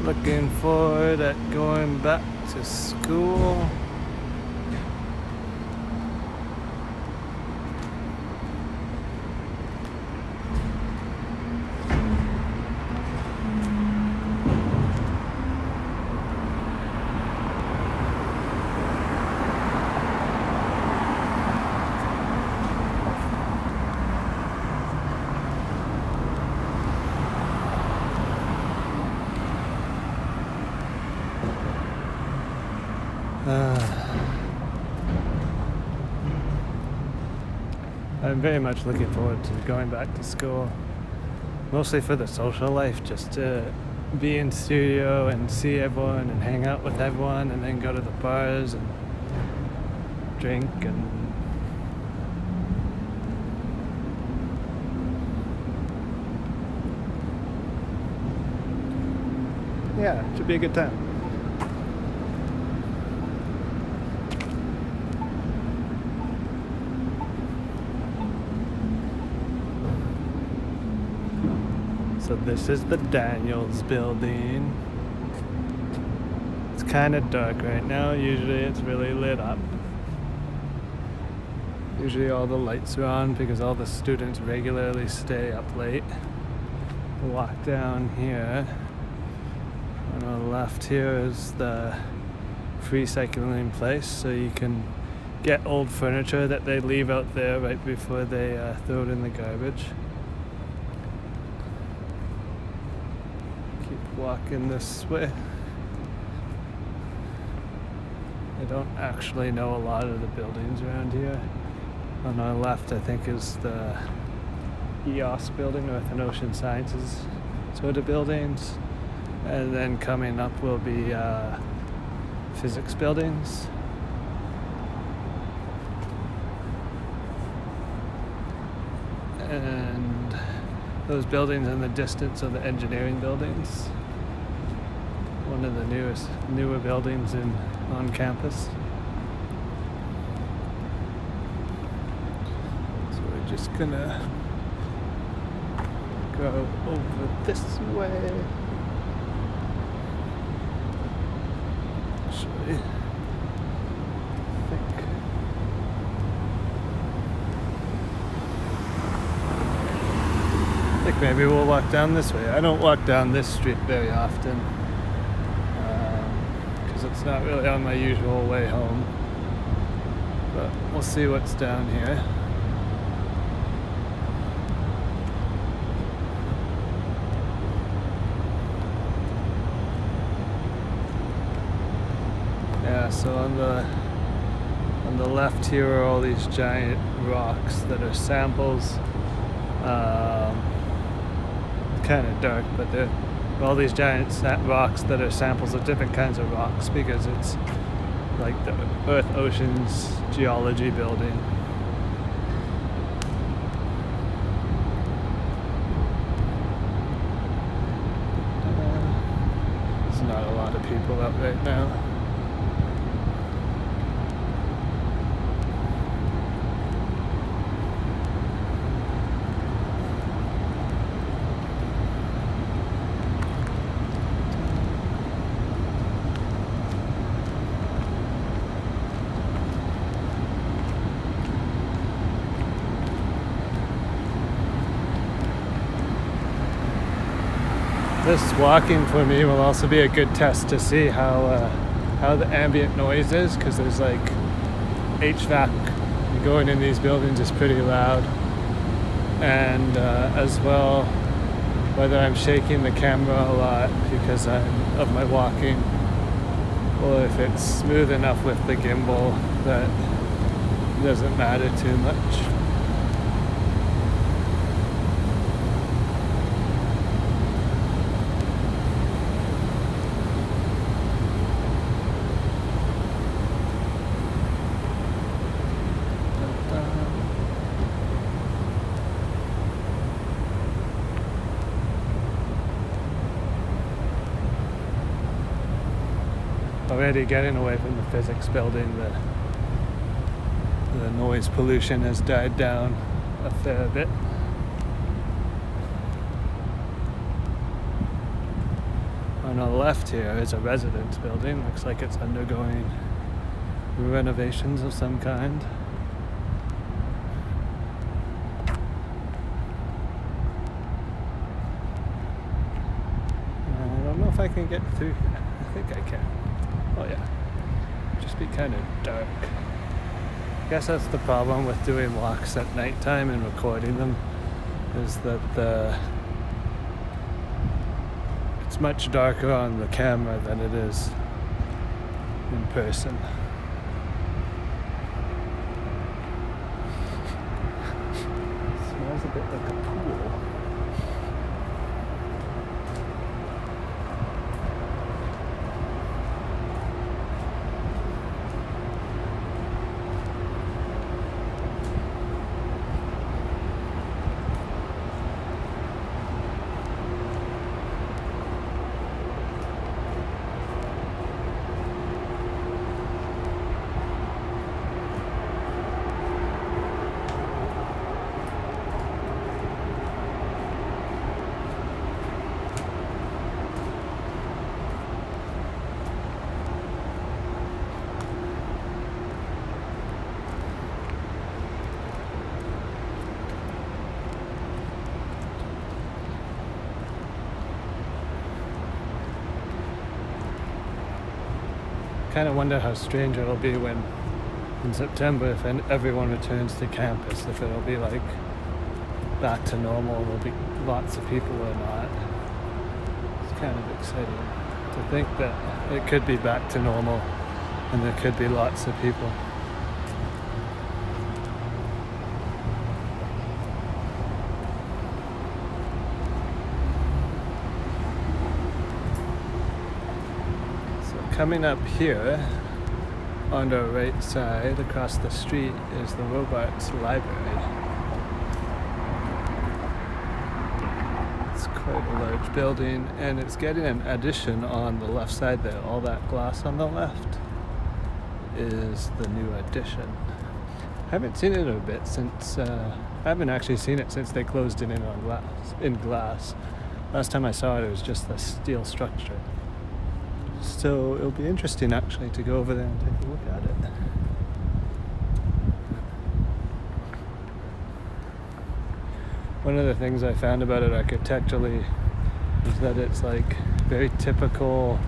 Looking forward at going back to school. I'm very much looking forward to going back to school, mostly for the social life, just to be in studio and see everyone and hang out with everyone and then go to the bars and drink and yeah, it should be a good time. So this is the Daniels building. It's kind of dark right now. Usually it's really lit up. Usually all the lights are on because all the students regularly stay up late. Walk down here. On the left here is the free cycling place, so you can get old furniture that they leave out there right before they throw it in the garbage. Walking this way. I don't actually know a lot of the buildings around here. On our left, I think, is the EOS building, Earth and Ocean Sciences sort of buildings. And then coming up will be physics buildings. And those buildings in the distance are the engineering buildings. One of the newer buildings on campus. So we're just gonna go over this way. Actually, I think maybe we'll walk down this way. I don't walk down this street very often. It's not really on my usual way home, but we'll see what's down here. Yeah, so on the left here are all these giant rocks that are samples. Kind of dark, but they're all these giant rocks that are samples of different kinds of rocks because it's like the Earth Oceans Geology building. There's not a lot of people out right now. This walking for me will also be a good test to see how the ambient noise is, because there's like HVAC going in these buildings is pretty loud, and as well whether I'm shaking the camera a lot because of my walking, or if it's smooth enough with the gimbal that it doesn't matter too much. Already getting away from the physics building, the noise pollution has died down a fair bit. On the left here is a residence building. Looks like it's undergoing renovations of some kind. I don't know if I can get through here. I think I can. Oh yeah. Just be kind of dark. I guess that's the problem with doing walks at nighttime and recording them, is that it's much darker on the camera than it is in person. It smells a bit like a pool. Kind of wonder how strange it'll be when in September, if everyone returns to campus, if it'll be like back to normal, there'll be lots of people or not. It's kind of exciting to think that it could be back to normal and there could be lots of people. Coming up here, on the right side, across the street, is the Robarts Library. It's quite a large building, and it's getting an addition on the left side there. All that glass on the left is the new addition. I haven't seen it in a bit since, I haven't actually seen it since they closed it in glass. Last time I saw it, it was just a steel structure. So it'll be interesting actually to go over there and take a look at it. One of the things I found about it architecturally is that it's like very typical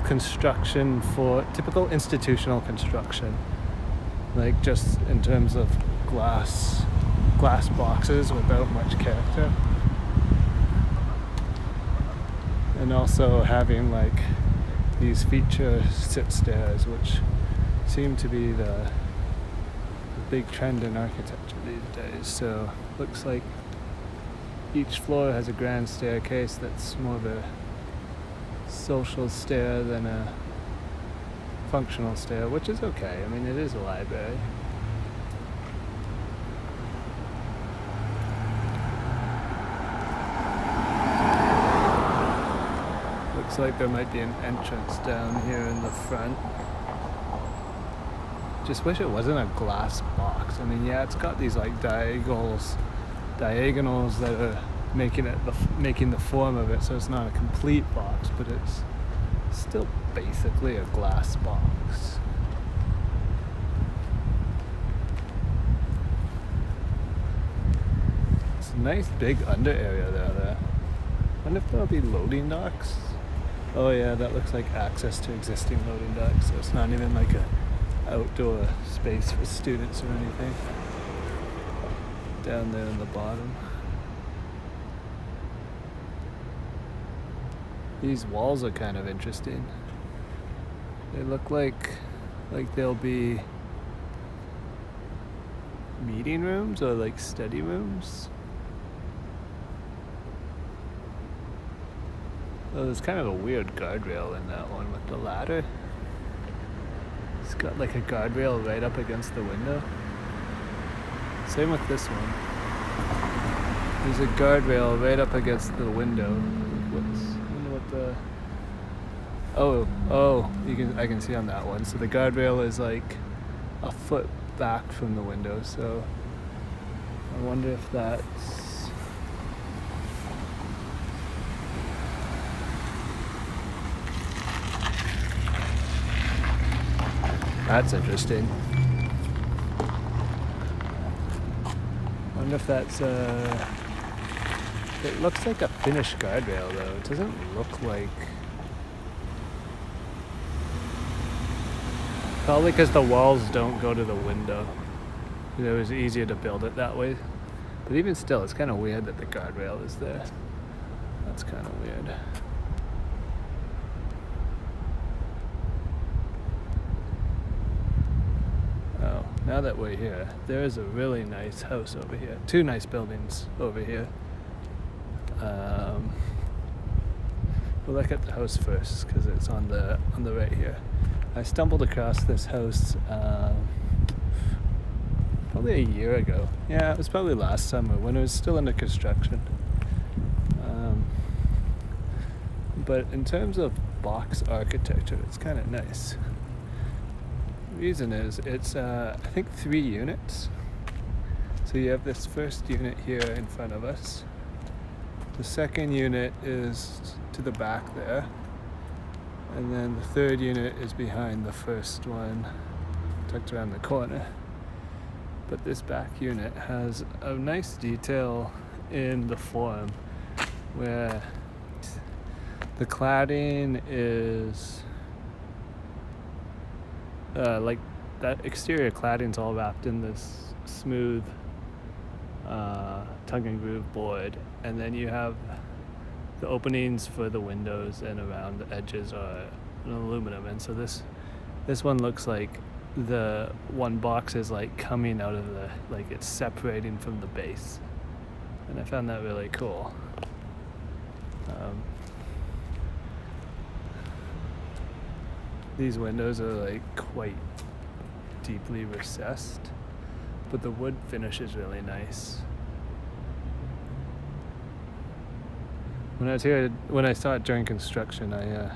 construction for typical institutional construction, like just in terms of glass boxes without much character. And also having like these feature sit stairs, which seem to be the big trend in architecture these days. So looks like each floor has a grand staircase that's more of a social stair than a functional stair, which is okay. I mean, it is a library. Looks like there might be an entrance down here in the front. Just wish it wasn't a glass box. I mean, yeah, it's got these like diagonals that are making the form of it, so it's not a complete box, but it's still basically a glass box. It's a nice big under area there. I wonder if there'll be loading docks. Oh yeah, that looks like access to existing loading docks, so it's not even like a outdoor space for students or anything. Down there in the bottom. These walls are kind of interesting. They look like they'll be meeting rooms or like study rooms. Oh, there's kind of a weird guardrail in that one with the ladder. It's got like a guardrail right up against the window. Same with this one. There's a guardrail right up against the window. I can see on that one. So the guardrail is like a foot back from the window. So I wonder if that's That's interesting. I wonder if that's it looks like a finished guardrail though. It doesn't look like... Probably because the walls don't go to the window. It was easier to build it that way. But even still, it's kind of weird that the guardrail is there. That's kind of weird. Oh, now that we're here, there is a really nice house over here. Two nice buildings over here. We'll look at the house first because it's on the right here. I stumbled across this house probably a year ago. Yeah, it was probably last summer when it was still under construction. But in terms of box architecture, it's kind of nice. The reason is it's I think 3 units. So you have this first unit here in front of us. The second unit is to the back there. And then the third unit is behind the first one, tucked around the corner. But this back unit has a nice detail in the form where the cladding is like that exterior cladding's all wrapped in this smooth tongue and groove board, and then you have the openings for the windows and around the edges are an aluminum. And so this one looks like the one box is like coming out of the, like it's separating from the base, and I found that really cool. These windows are like quite deeply recessed, but the wood finish is really nice. When I was here, when I saw it during construction, I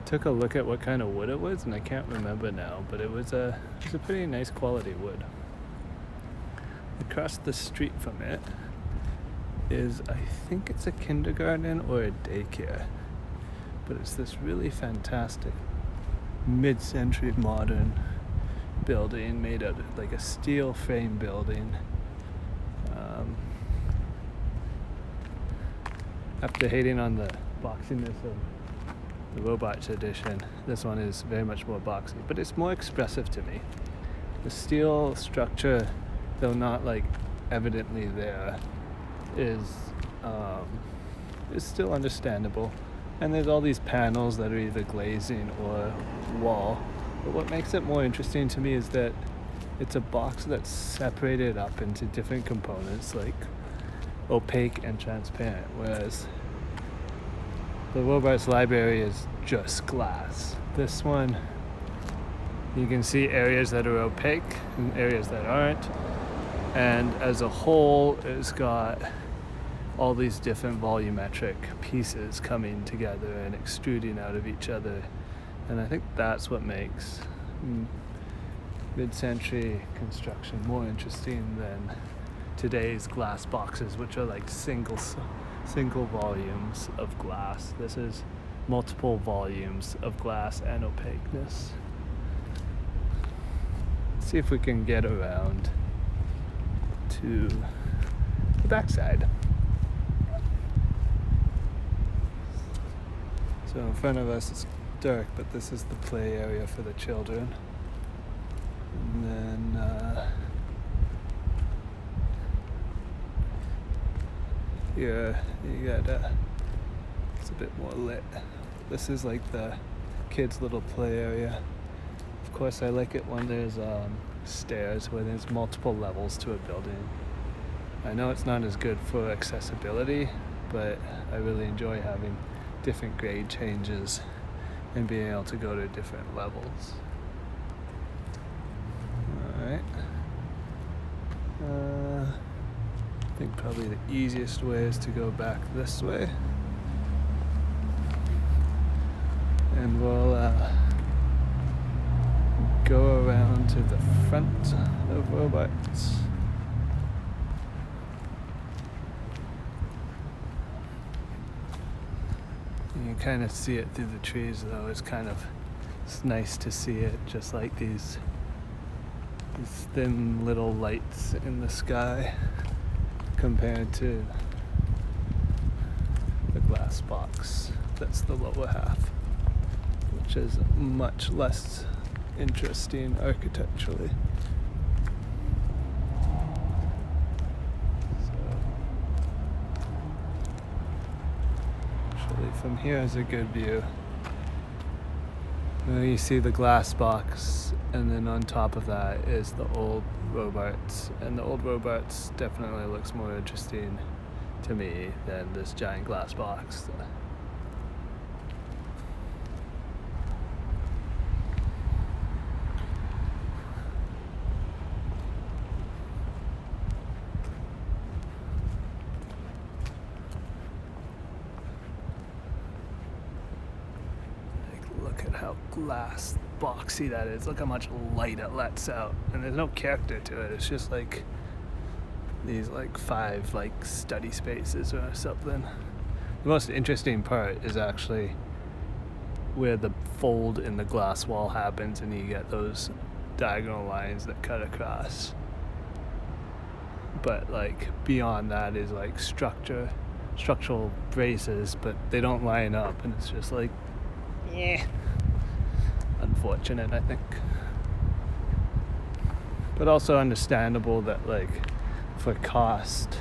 took a look at what kind of wood it was, and I can't remember now, but it was a pretty nice quality wood. Across the street from it is, I think it's a kindergarten or a daycare, but it's this really fantastic mid-century modern building made out of like a steel frame building. After hating on the boxiness of the Robarts edition, this one is very much more boxy, but it's more expressive to me. The steel structure, though not like evidently there, is still understandable. And there's all these panels that are either glazing or wall. But what makes it more interesting to me is that it's a box that's separated up into different components, like opaque and transparent, whereas the Robarts library is just glass. This one, you can see areas that are opaque and areas that aren't, and as a whole it's got all these different volumetric pieces coming together and extruding out of each other. And I think that's what makes mid-century construction more interesting than today's glass boxes, which are like single volumes of glass. This is multiple volumes of glass and opaqueness. Let's see if we can get around to the backside. So in front of us it's dark, but this is the play area for the children. And then here you got it's a bit more lit. This is like the kids' little play area. Of course, I like it when there's stairs where there's multiple levels to a building. I know it's not as good for accessibility, but I really enjoy having different grade changes and being able to go to different levels. Alright. I think probably the easiest way is to go back this way. And we'll go around to the front of Robarts. You can kind of see it through the trees, though. It's kind of It's nice to see it, just like these thin little lights in the sky compared to the glass box that's the lower half, which is much less interesting architecturally. From here is a good view. You see the glass box, and then on top of that is the old Robarts, and the old Robarts definitely looks more interesting to me than this giant glass box. Look at how glass boxy that is. Look how much light it lets out. And there's no character to it. It's just like these like 5 like study spaces or something. The most interesting part is actually where the fold in the glass wall happens and you get those diagonal lines that cut across. But like beyond that is like structural braces, but they don't line up, and it's just like unfortunate, I think, but also understandable that like for cost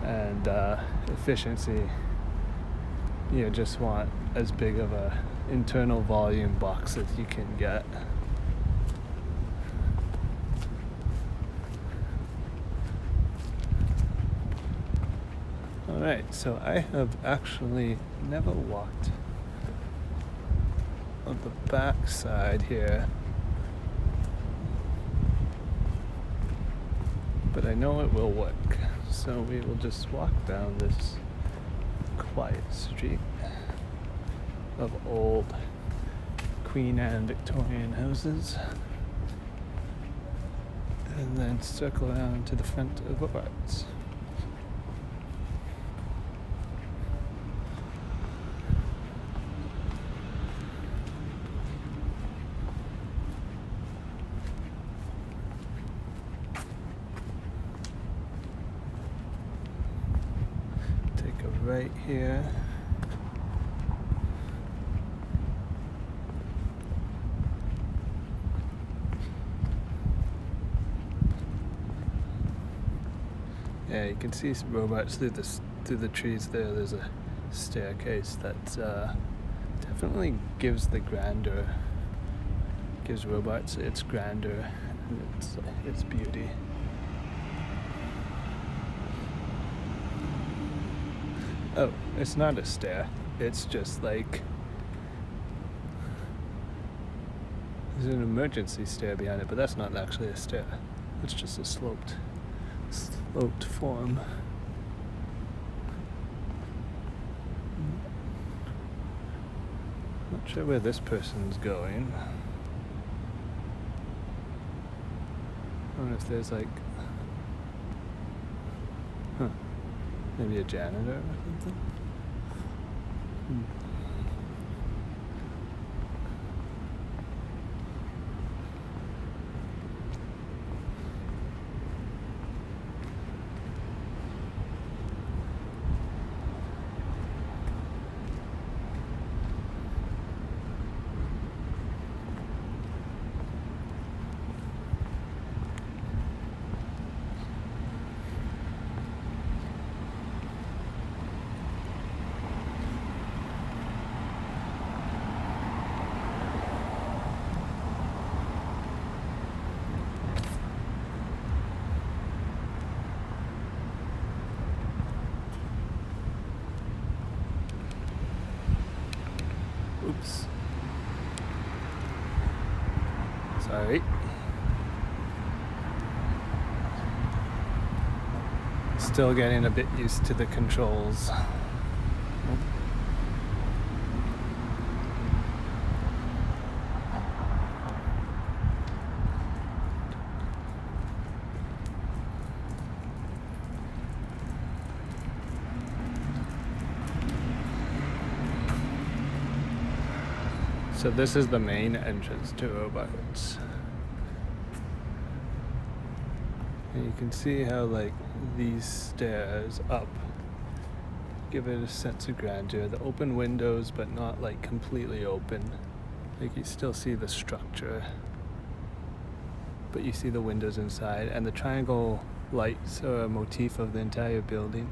and efficiency you just want as big of a internal volume box as you can get. Alright, so I have actually never walked on the back side here, but I know it will work, so we will just walk down this quiet street of old Queen Anne Victorian houses and then circle around to the front of Robarts. Right here. Yeah, you can see some Robarts through the trees there. There's a staircase that definitely gives Robarts its grandeur and its beauty. Oh, it's not a stair. It's just like there's an emergency stair behind it, but that's not actually a stair. It's just a sloped form. Not sure where this person's going. I wonder if there's like maybe a janitor or something. Oops. Sorry. Still getting a bit used to the controls. So this is the main entrance to Robarts. And you can see how like these stairs up give it a sense of grandeur. The open windows, but not like completely open. Like you still see the structure, but you see the windows inside, and the triangle lights are a motif of the entire building.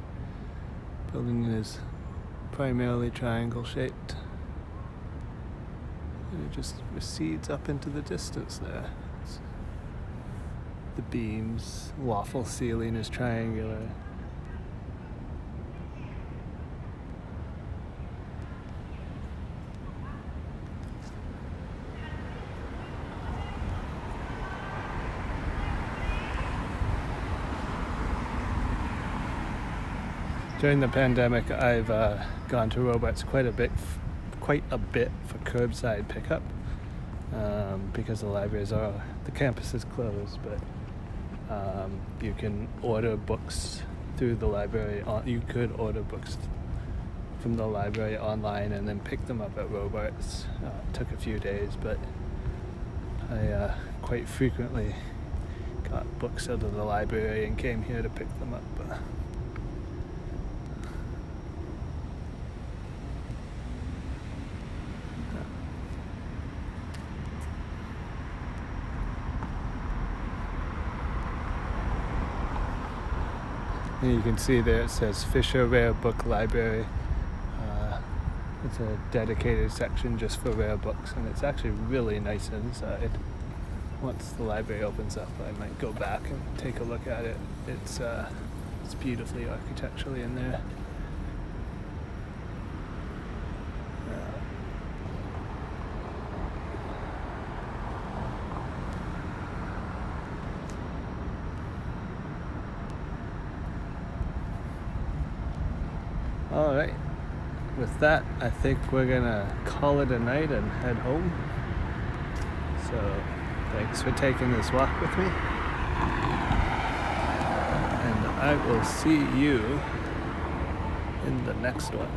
Building is primarily triangle shaped, and it just recedes up into the distance there. The beams, waffle ceiling is triangular. During the pandemic, I've gone to Robarts quite a bit for curbside pickup, because the campus is closed, but you can order books through the library. You could order books from the library online and then pick them up at Robarts. It took a few days, but I quite frequently got books out of the library and came here to pick them up. And you can see there it says Fisher Rare Book Library. It's a dedicated section just for rare books, and it's actually really nice inside. Once the library opens up, I might go back and take a look at it. It's beautifully architecturally in there. All right. With that, I think we're gonna call it a night and head home. So, thanks for taking this walk with me. And I will see you in the next one.